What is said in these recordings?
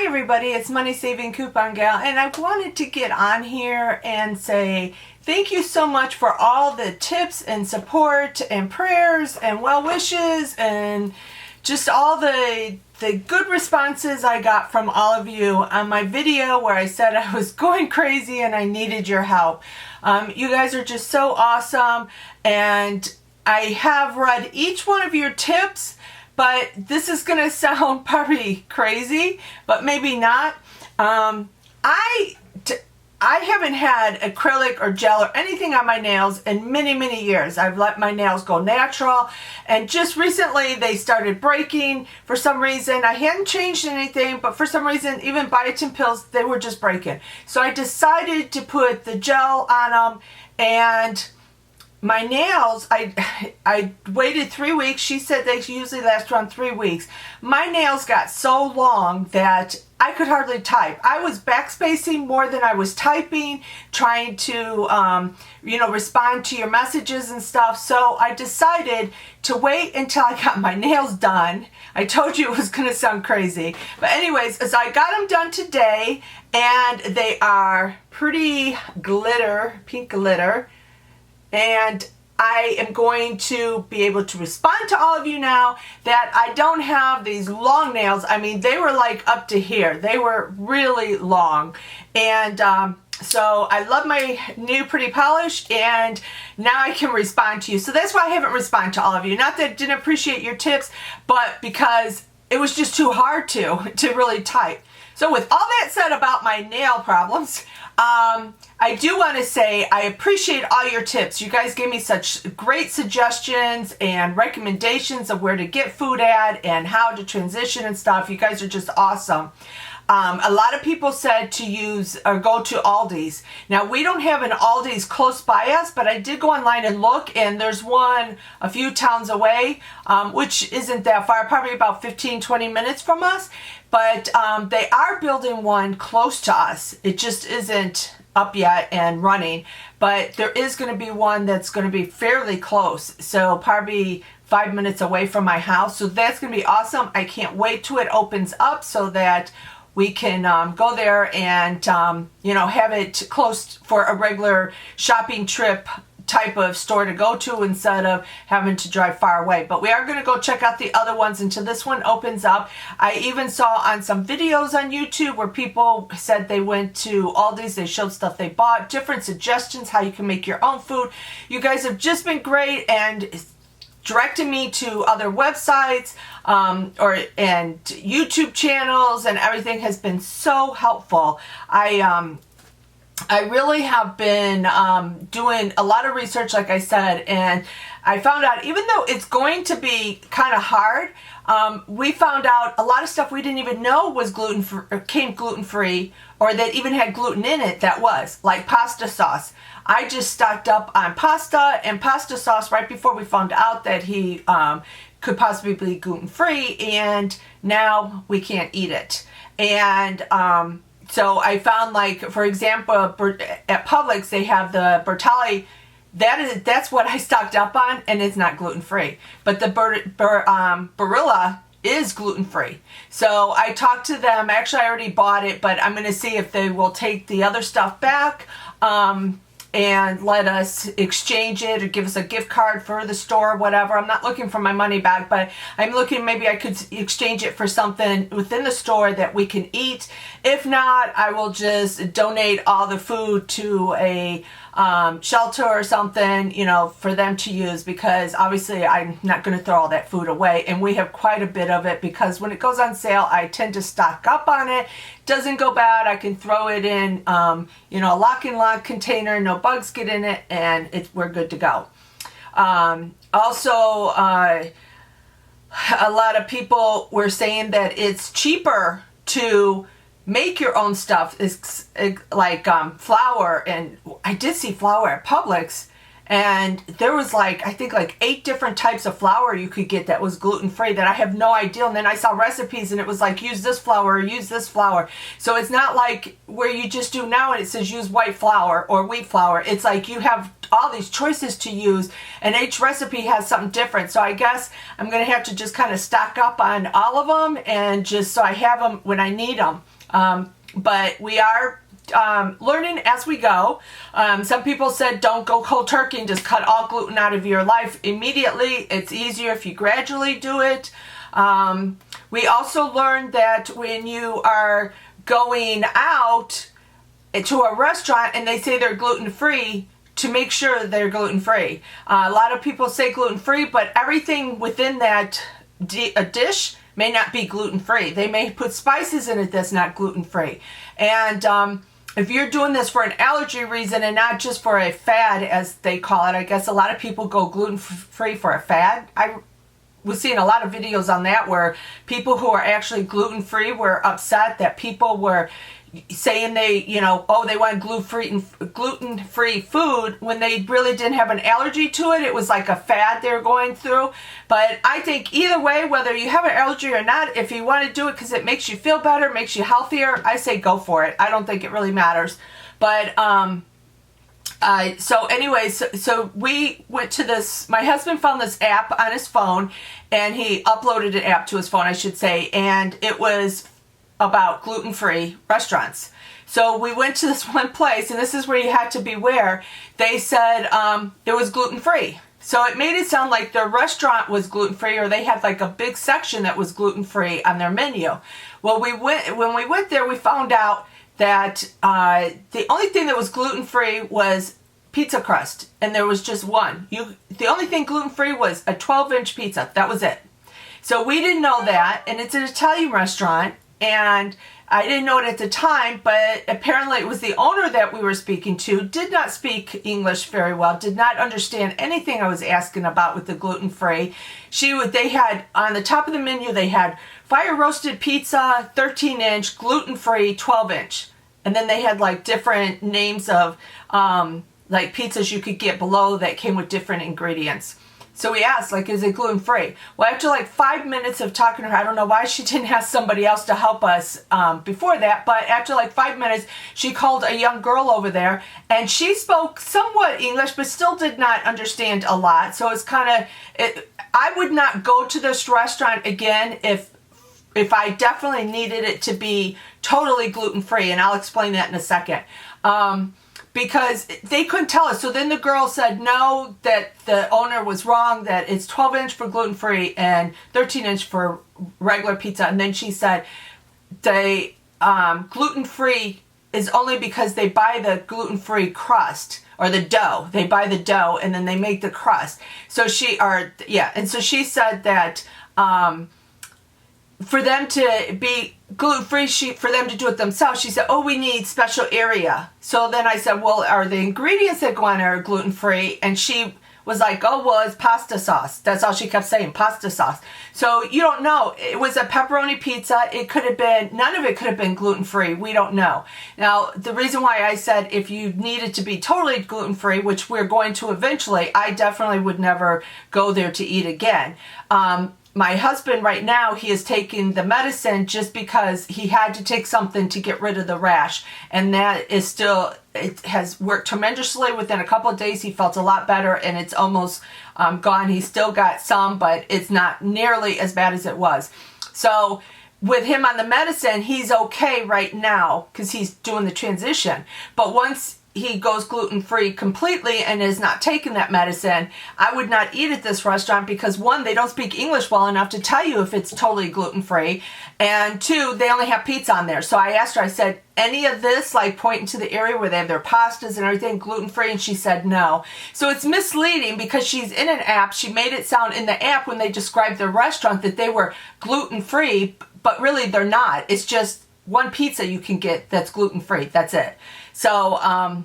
Hi everybody, it's Money Saving Coupon Gal, and I wanted to get on here and say thank you so much for all the tips and support and prayers and well wishes and just all the good responses I got from all of you on my video where I said I was going crazy and I needed your help. You guys are just so awesome, and I have read each one of your tips. But this is going to sound probably crazy, but maybe not. I haven't had acrylic or gel or anything on my nails in many, many years. I've let my nails go natural, and just recently they started breaking for some reason. I hadn't changed anything, but for some reason, even biotin pills, they were just breaking. So I decided to put the gel on them, and my nails, I waited 3 weeks. She said they usually last around 3 weeks. My nails got so long that I could hardly type. I was backspacing more than I was typing, trying to, respond to your messages and stuff. So I decided to wait until I got my nails done. I told you it was going to sound crazy. But anyways, as I got them done today, and they are pretty glitter, pink glitter. And I am going to be able to respond to all of you now that I don't have these long nails. I mean, they were like up to here. They were really long. And so I love my new pretty polish, and now I can respond to you. So that's why I haven't responded to all of you. Not that I didn't appreciate your tips, but because it was just too hard to really type. So with all that said about my nail problems, I do want to say I appreciate all your tips. You guys gave me such great suggestions and recommendations of where to get food at and how to transition and stuff. You guys are just awesome. A lot of people said to use or go to Aldi's. Now, we don't have an Aldi's close by us, but I did go online and look, and there's one a few towns away, which isn't that far, probably about 15-20 minutes from us. But they are building one close to us. It just isn't up yet and running. But there is going to be one that's going to be fairly close. So probably 5 minutes away from my house. So that's going to be awesome. I can't wait till it opens up so that we can go there and, have it close for a regular shopping trip type of store to go to instead of having to drive far away. But we are going to go check out the other ones until this one opens up. I even saw on some videos on YouTube where people said they went to Aldi's, they showed stuff they bought, different suggestions how you can make your own food. You guys have just been great and directing me to other websites and YouTube channels, and everything has been so helpful. I really have been doing a lot of research, like I said, and I found out even though it's going to be kind of hard, we found out a lot of stuff we didn't even know was came gluten-free, or that even had gluten in it that was, like pasta sauce. I just stocked up on pasta and pasta sauce right before we found out that he could possibly be gluten-free, and now we can't eat it. And so I found, like, for example, at Publix, they have the Bertolli. That's what I stocked up on, and it's not gluten-free. But the Barilla is gluten-free. So I talked to them. Actually, I already bought it, but I'm going to see if they will take the other stuff back and let us exchange it or give us a gift card for the store or whatever. I'm not looking for my money back, but I'm looking maybe I could exchange it for something within the store that we can eat. If not, I will just donate all the food to a shelter or something, for them to use, because obviously I'm not going to throw all that food away, and we have quite a bit of it because when it goes on sale, I tend to stock up on it. Doesn't go bad. I can throw it in, a lock and lock container, no bugs get in it, and we're good to go. Also, a lot of people were saying that it's cheaper to make your own stuff, is like flour, and I did see flour at Publix, and there was like, I think like 8 different types of flour you could get that was gluten-free that I have no idea. And then I saw recipes and it was like, use this flour or use this flour. So it's not like where you just do now and it says use white flour or wheat flour. It's like you have all these choices to use, and each recipe has something different. So I guess I'm going to have to just kind of stock up on all of them, and just so I have them when I need them. But we are learning as we go. Some people said don't go cold turkey and just cut all gluten out of your life immediately. It's easier if you gradually do it. We also learned that when you are going out to a restaurant and they say they're gluten-free, to make sure they're gluten-free. A lot of people say gluten-free, but everything within that dish may not be gluten-free. They may put spices in it that's not gluten-free. And if you're doing this for an allergy reason and not just for a fad, as they call it, I guess a lot of people go gluten-free for a fad. I was seeing a lot of videos on that where people who are actually gluten-free were upset that people were saying they, you know, oh, they want gluten-free food when they really didn't have an allergy to it. It was like a fad they were going through. But I think either way, whether you have an allergy or not, if you want to do it because it makes you feel better, makes you healthier, I say go for it. I don't think it really matters. But so anyways, so we went to this, my husband found this app on his phone, and he uploaded an app to his phone, I should say, and it was about gluten-free restaurants. So we went to this one place, and this is where you had to beware. They said it was gluten-free. So it made it sound like their restaurant was gluten-free, or they had like a big section that was gluten-free on their menu. Well, when we went there, we found out that the only thing that was gluten-free was pizza crust, and there was just one. The only thing gluten-free was a 12-inch pizza. That was it. So we didn't know that, and it's an Italian restaurant, and I didn't know it at the time, but apparently it was the owner that we were speaking to, did not speak English very well, did not understand anything I was asking about with the gluten-free. They had, on the top of the menu, they had fire-roasted pizza, 13-inch, gluten-free, 12-inch. And then they had like different names of like pizzas you could get below that came with different ingredients. So we asked, like, is it gluten-free? Well, after like 5 minutes of talking to her, I don't know why she didn't ask somebody else to help us before that, but after like 5 minutes, she called a young girl over there, and she spoke somewhat English, but still did not understand a lot. So it's kind of, I would not go to this restaurant again if I definitely needed it to be totally gluten-free, and I'll explain that in a second. Because they couldn't tell us. So then the girl said no, that the owner was wrong, that it's 12-inch for gluten-free and 13-inch for regular pizza. And then she said the gluten-free is only because they buy the gluten-free crust, or the dough. They buy the dough and then they make the crust. So she said that for them to be gluten-free, for them to do it themselves, she said, oh, we need special area. So then I said, well, are the ingredients that go on are gluten-free? And she was like, oh, well, it's pasta sauce. That's all she kept saying, pasta sauce. So you don't know. It was a pepperoni pizza. It could have been, none of it could have been gluten-free. We don't know. Now, the reason why I said if you needed to be totally gluten-free, which we're going to eventually, I definitely would never go there to eat again. My husband right now, he is taking the medicine just because he had to take something to get rid of the rash. And that is still, it has worked tremendously. Within a couple of days, he felt a lot better, and it's almost gone. He's still got some, but it's not nearly as bad as it was. So with him on the medicine, he's okay right now because he's doing the transition. But once he goes gluten-free completely and is not taking that medicine, I would not eat at this restaurant because, one, they don't speak English well enough to tell you if it's totally gluten-free, and two, they only have pizza on there. So I asked her, I said, any of this, like pointing to the area where they have their pastas and everything, gluten-free? And she said no. So it's misleading because she's in an app. She made it sound in the app when they described the restaurant that they were gluten-free, but really they're not. It's just one pizza you can get that's gluten-free. That's it. So,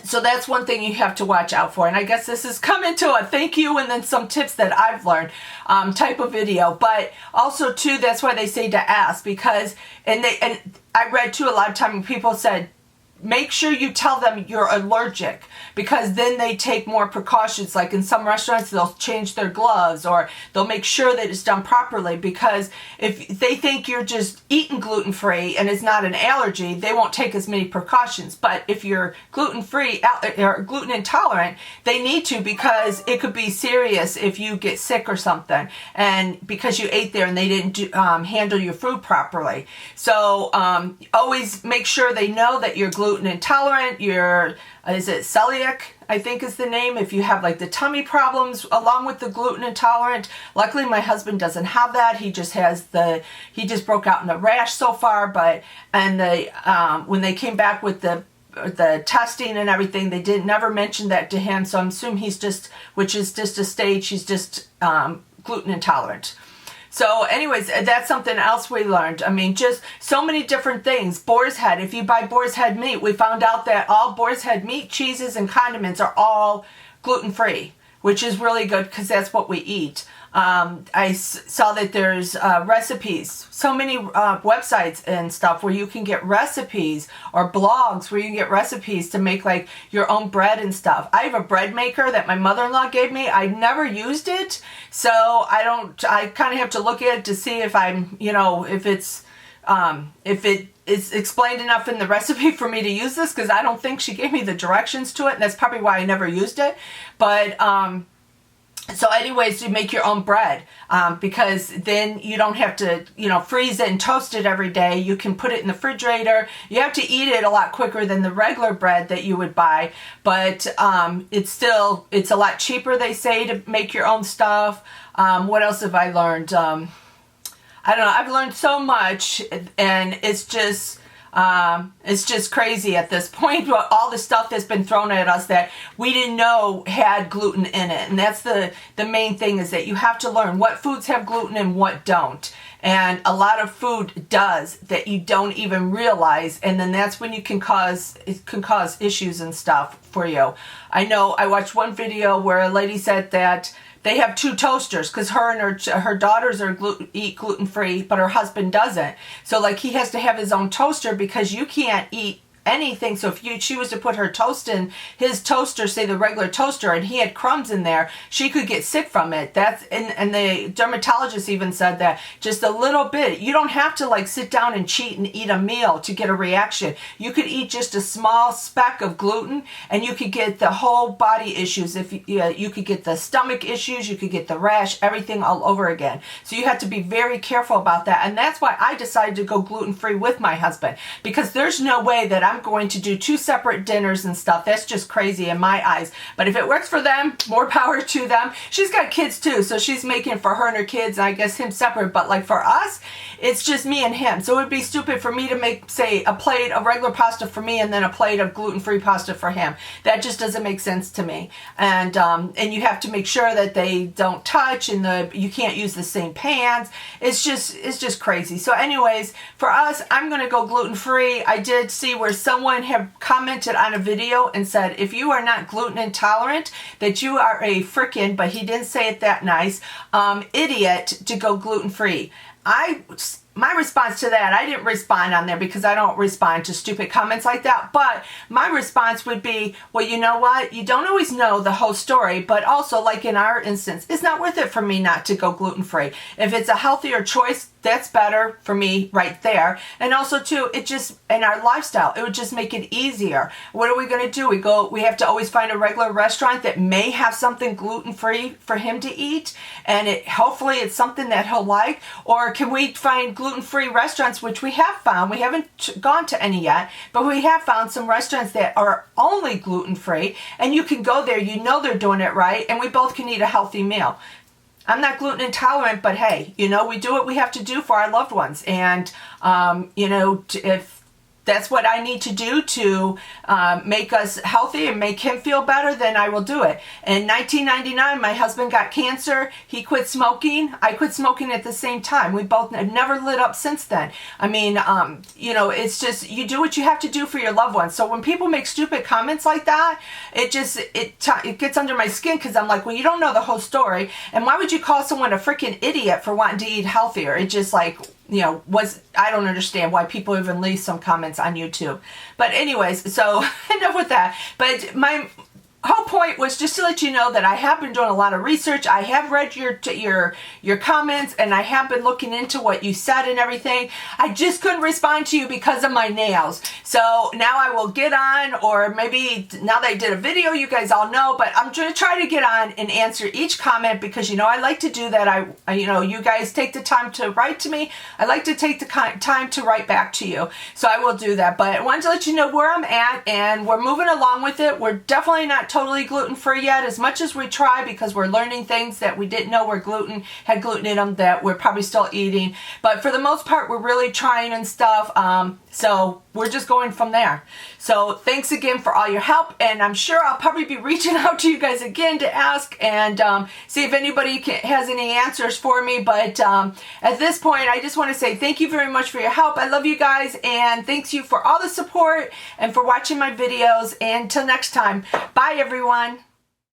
so that's one thing you have to watch out for. And I guess this is coming to a thank you and then some tips that I've learned type of video. But also, too, that's why they say to ask, because, and I read, too, a lot of time people said, make sure you tell them you're allergic, because then they take more precautions. Like in some restaurants, they'll change their gloves, or they'll make sure that it's done properly, because if they think you're just eating gluten-free and it's not an allergy, they won't take as many precautions. But if you're gluten-free or gluten intolerant, they need to, because it could be serious if you get sick or something, and because you ate there and they didn't handle your food properly. So always make sure they know that you're gluten intolerant. You're, is it celiac, I think is the name, if you have like the tummy problems along with the gluten intolerant. Luckily my husband doesn't have that. He just has he just broke out in a rash so far, but, and when they came back with the testing and everything, they never mentioned that to him. So I'm assuming he's just, which is just a stage, he's just gluten intolerant. So anyways, that's something else we learned. I mean, just so many different things. Boar's head. If you buy boar's head meat, we found out that all boar's head meat, cheeses, and condiments are all gluten-free, which is really good because that's what we eat. I saw that there's recipes, so many websites and stuff where you can get recipes, or blogs where you can get recipes to make like your own bread and stuff. I have a bread maker that my mother-in-law gave me. I never used it, so I kind of have to look at it to see if I'm, if it is explained enough in the recipe for me to use this, because I don't think she gave me the directions to it, and that's probably why I never used it. But so anyways, you make your own bread, because then you don't have to, freeze it and toast it every day. You can put it in the refrigerator. You have to eat it a lot quicker than the regular bread that you would buy, but it's a lot cheaper, they say, to make your own stuff. What else have I learned? I don't know. I've learned so much, and it's just crazy at this point, all the stuff that's been thrown at us that we didn't know had gluten in it. And that's the main thing, is that you have to learn what foods have gluten and what don't. And a lot of food does that you don't even realize, and then that's when it can cause issues and stuff for you. I know I watched one video where a lady said that they have 2 toasters, because her and her daughters eat gluten-free, but her husband doesn't. So like he has to have his own toaster, because you can't eat anything. So if she was to put her toast in his toaster, say the regular toaster, and he had crumbs in there, she could get sick from it. And the dermatologist even said that just a little bit. You don't have to like sit down and cheat and eat a meal to get a reaction. You could eat just a small speck of gluten, and you could get the whole body issues. If you could get the stomach issues, you could get the rash, everything all over again. So you have to be very careful about that. And that's why I decided to go gluten-free with my husband, because there's no way that I'm going to do 2 separate dinners and stuff. That's just crazy in my eyes. But if it works for them, more power to them. She's got kids too, so she's making for her and her kids, and I guess him separate. But like for us, it's just me and him. So it would be stupid for me to make, say, a plate of regular pasta for me and then a plate of gluten-free pasta for him. That just doesn't make sense to me. And you have to make sure that they don't touch, and you can't use the same pans. It's just crazy. So anyways, for us, I'm going to go gluten-free. I did see where someone had commented on a video and said, if you are not gluten intolerant, that you are a frickin', but he didn't say it that nice, idiot to go gluten-free. My response to that, I didn't respond on there because I don't respond to stupid comments like that, but my response would be, well, you know what? You don't always know the whole story, but also, like in our instance, it's not worth it for me not to go gluten-free. If it's a healthier choice, that's better for me right there. And also too, it just, in our lifestyle, it would just make it easier. What are we going to do? We have to always find a regular restaurant that may have something gluten-free for him to eat, and hopefully it's something that he'll like. Or can we find gluten-free restaurants, which we have found? We haven't gone to any yet, but we have found some restaurants that are only gluten-free, and you can go there, they're doing it right, and we both can eat a healthy meal. I'm not gluten intolerant, but hey, we do what we have to do for our loved ones. And, if that's what I need to do to make us healthy and make him feel better, then I will do it. In 1999, my husband got cancer. He quit smoking. I quit smoking at the same time. We both have never lit up since then. I mean, it's just, you do what you have to do for your loved ones. So when people make stupid comments like that, it gets under my skin, because I'm like, well, you don't know the whole story. And why would you call someone a freaking idiot for wanting to eat healthier? It just like, I don't understand why people even leave some comments on YouTube. But anyways, so enough with that. But my whole point was just to let you know that I have been doing a lot of research. I have read your comments, and I have been looking into what you said and everything. I just couldn't respond to you because of my nails. So now I will get on, or maybe now that I did a video, you guys all know, but I'm going to try to get on and answer each comment because, I like to do that. You guys take the time to write to me. I like to take the time to write back to you. So I will do that. But I wanted to let you know where I'm at, and we're moving along with it. We're definitely not totally gluten-free yet, as much as we try, because we're learning things that we didn't know had gluten in them that we're probably still eating. But for the most part, we're really trying and stuff. So we're just going from there. So thanks again for all your help, and I'm sure I'll probably be reaching out to you guys again to ask and see if anybody has any answers for me. But at this point, I just want to say thank you very much for your help. I love you guys, and thanks you for all the support and for watching my videos. And until next time, bye everyone.